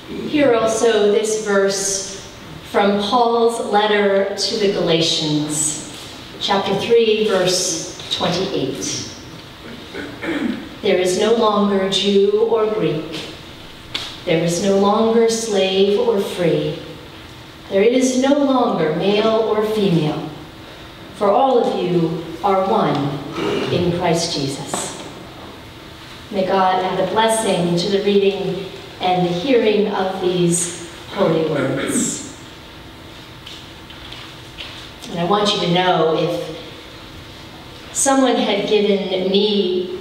Hear also this verse from Paul's letter to the Galatians, chapter 3, verse 28. There is no longer Jew or Greek. There is no longer slave or free. There is no longer male or female, for all of you are one in Christ Jesus. May God add a blessing to the reading and the hearing of these holy words. And I want you to know, if someone had given me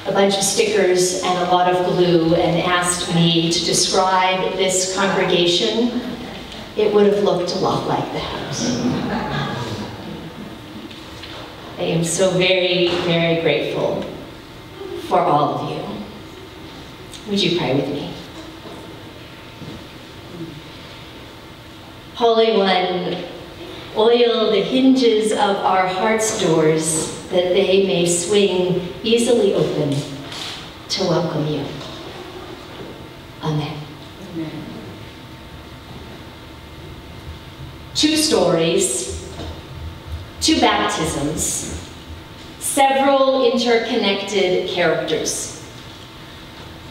a bunch of stickers and a lot of glue and asked me to describe this congregation, it would have looked a lot like that. I am so very, very grateful for all of you. Would you pray with me? Holy One, oil the hinges of our heart's doors that they may swing easily open to welcome you. Amen. Amen. Two stories, two baptisms, several interconnected characters.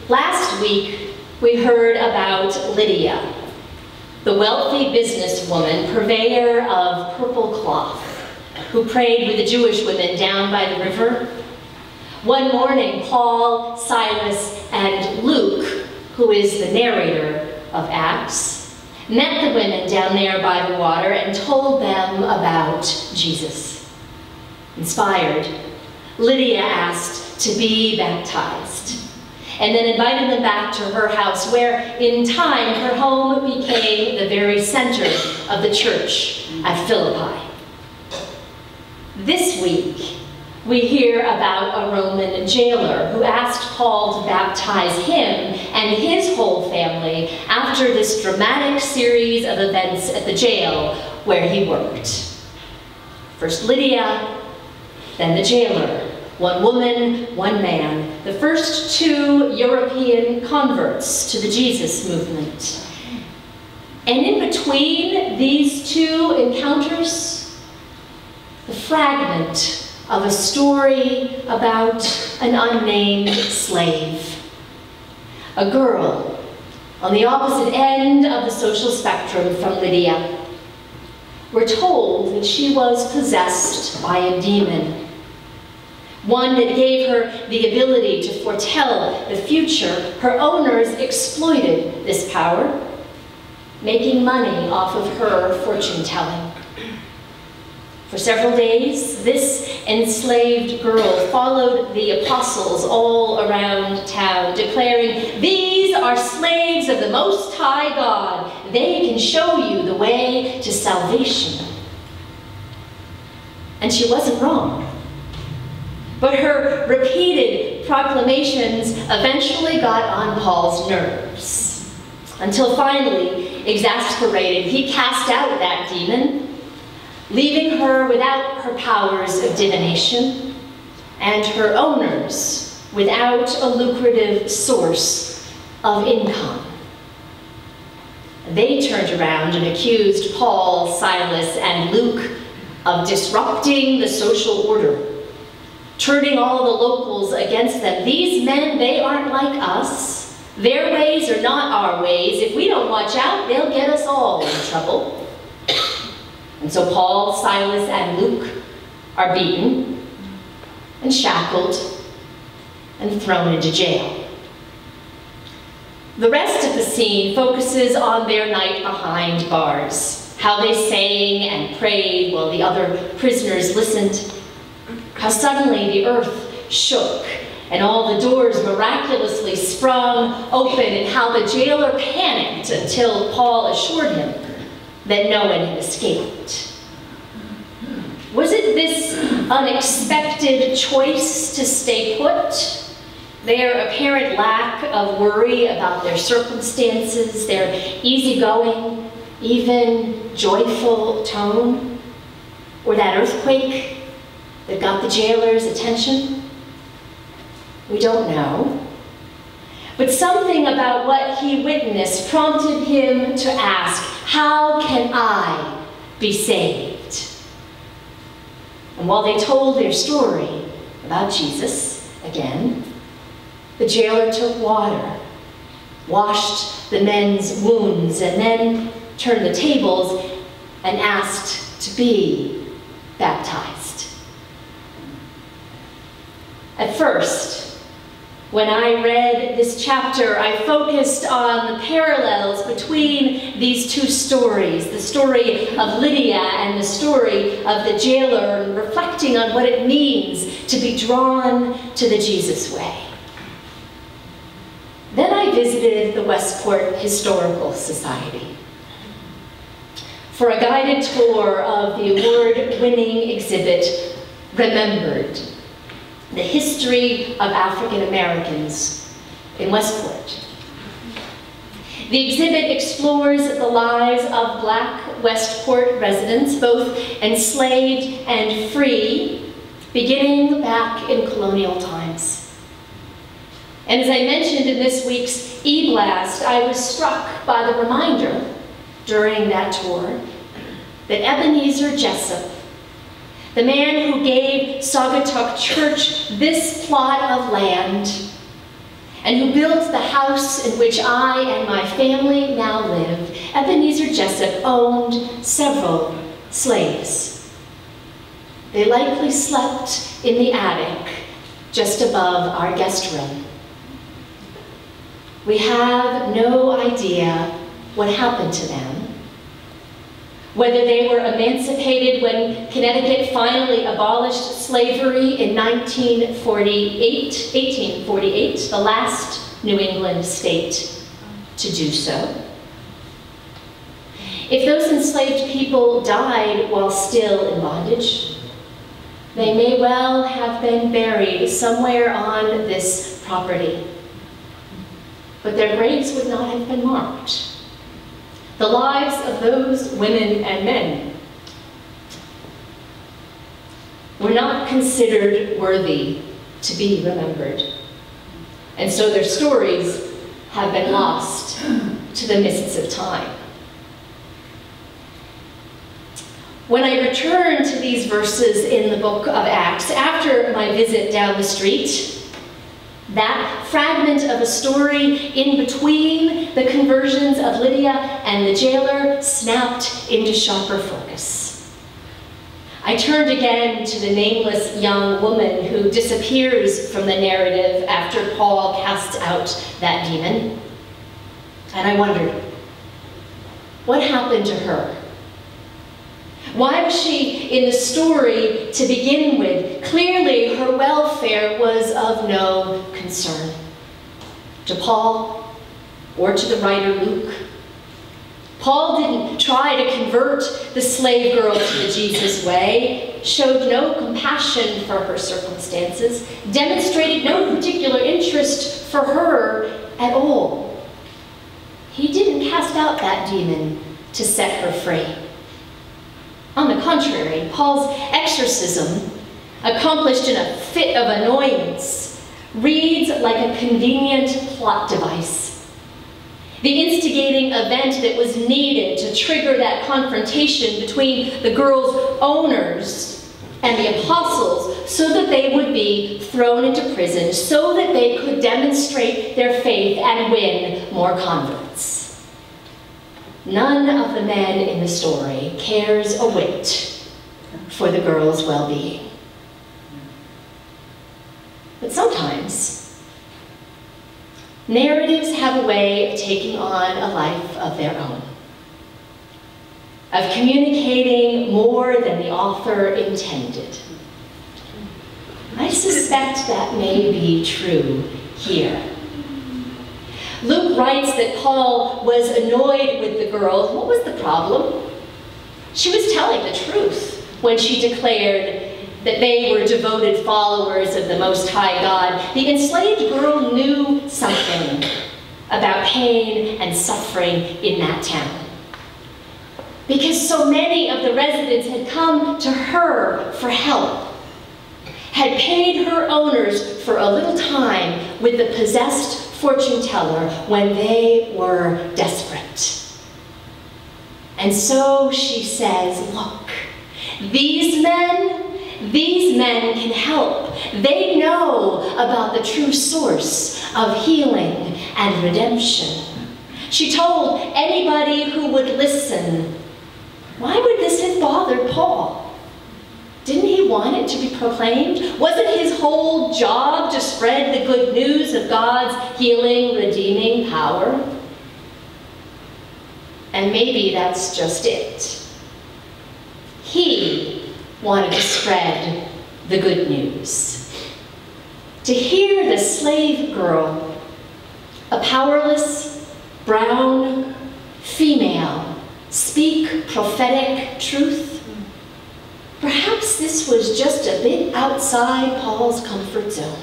Last week, we heard about Lydia, the wealthy businesswoman, purveyor of purple cloth, who prayed with the Jewish women down by the river. One morning, Paul, Silas, and Luke, who is the narrator of Acts, met the women down there by the water and told them about Jesus. Inspired, Lydia asked to be baptized, and then invited them back to her house, where in time her home became the very center of the church at Philippi. This week, we hear about a Roman jailer who asked Paul to baptize him and his whole family after this dramatic series of events at the jail where he worked. First Lydia, then the jailer. One woman, one man, the first two European converts to the Jesus movement. And in between these two encounters, the fragment of a story about an unnamed slave. A girl on the opposite end of the social spectrum from Lydia. We're told that she was possessed by a demon, one that gave her the ability to foretell the future. Her owners exploited this power, making money off of her fortune-telling. For several days, this enslaved girl followed the apostles all around town, declaring, "These are slaves of the Most High God. They can show you the way to salvation." And she wasn't wrong. But her repeated proclamations eventually got on Paul's nerves, until finally, exasperated, he cast out that demon, leaving her without her powers of divination and her owners without a lucrative source of income. They turned around and accused Paul, Silas, and Luke of disrupting the social order, turning all the locals against them. These men, they aren't like us. Their ways are not our ways. If we don't watch out, they'll get us all in trouble. And so Paul, Silas, and Luke are beaten and shackled and thrown into jail. The rest of the scene focuses on their night behind bars, how they sang and prayed while the other prisoners listened, how suddenly the earth shook and all the doors miraculously sprung open, and how the jailer panicked until Paul assured him that no one had escaped. Was it this unexpected choice to stay put, their apparent lack of worry about their circumstances, their easygoing, even joyful tone, or that earthquake that got the jailer's attention? We don't know. But something about what he witnessed prompted him to ask, how can I be saved? And while they told their story about Jesus, again, the jailer took water, washed the men's wounds, and then turned the tables and asked to be baptized. At first, when I read this chapter, I focused on the parallels between these two stories, the story of Lydia and the story of the jailer, and reflecting on what it means to be drawn to the Jesus way. Then I visited the Westport Historical Society for a guided tour of the award-winning exhibit, Remembered: The History of African Americans in Westport. The exhibit explores the lives of Black Westport residents, both enslaved and free, beginning back in colonial times. And as I mentioned in this week's e-blast, I was struck by the reminder during that tour that Ebenezer Jessup, the man who gave Saugatuck Church this plot of land, and who built the house in which I and my family now live, Ebenezer Jessup owned several slaves. They likely slept in the attic just above our guest room. We have no idea what happened to them, whether they were emancipated when Connecticut finally abolished slavery in 1848, the last New England state to do so. If those enslaved people died while still in bondage, they may well have been buried somewhere on this property, but their graves would not have been marked. The lives of those women and men were not considered worthy to be remembered, and so their stories have been lost to the mists of time. When I returned to these verses in the book of Acts after my visit down the street, that fragment of a story in between the conversions of Lydia and the jailer snapped into sharper focus. I turned again to the nameless young woman who disappears from the narrative after Paul casts out that demon. And I wondered, what happened to her? Why was she in the story to begin with? Clearly, her welfare was of no concern to Paul or to the writer Luke. Paul didn't try to convert the slave girl to the Jesus way, showed no compassion for her circumstances, demonstrated no particular interest for her at all. He didn't cast out that demon to set her free. On the contrary, Paul's exorcism, accomplished in a fit of annoyance, reads like a convenient plot device. The instigating event that was needed to trigger that confrontation between the girl's owners and the apostles so that they would be thrown into prison, so that they could demonstrate their faith and win more converts. None of the men in the story cares a whit for the girl's well-being. But sometimes, narratives have a way of taking on a life of their own, of communicating more than the author intended. I suspect that may be true here. Luke writes that Paul was annoyed with the girl. What was the problem? She was telling the truth when she declared that they were devoted followers of the Most High God. The enslaved girl knew something about pain and suffering in that town, because so many of the residents had come to her for help, had paid her owners for a little time with the possessed fortune teller when they were desperate. And so she says, look, these men can help. They know about the true source of healing and redemption. She told anybody who would listen, why would this have bothered Paul? Didn't he want it to be proclaimed? Wasn't his whole job to spread the good news of God's healing, redeeming power? And maybe that's just it. He wanted to spread the good news. To hear the slave girl, a powerless, brown female, speak prophetic truth, perhaps this was just a bit outside Paul's comfort zone.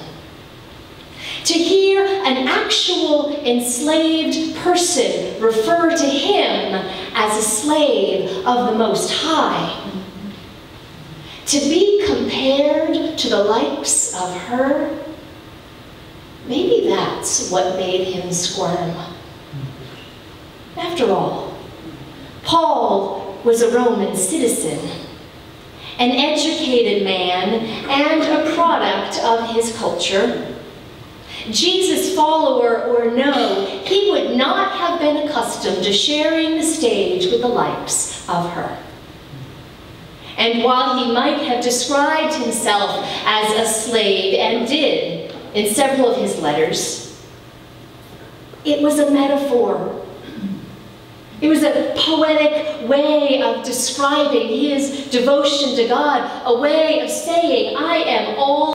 To hear an actual enslaved person refer to him as a slave of the Most High. To be compared to the likes of her, maybe that's what made him squirm. After all, Paul was a Roman citizen, an educated man and a product of his culture. Jesus' follower or no, he would not have been accustomed to sharing the stage with the likes of her. And while he might have described himself as a slave, and did in several of his letters, it was a metaphor. It was a poetic way of describing his devotion to God, a way of saying, I am all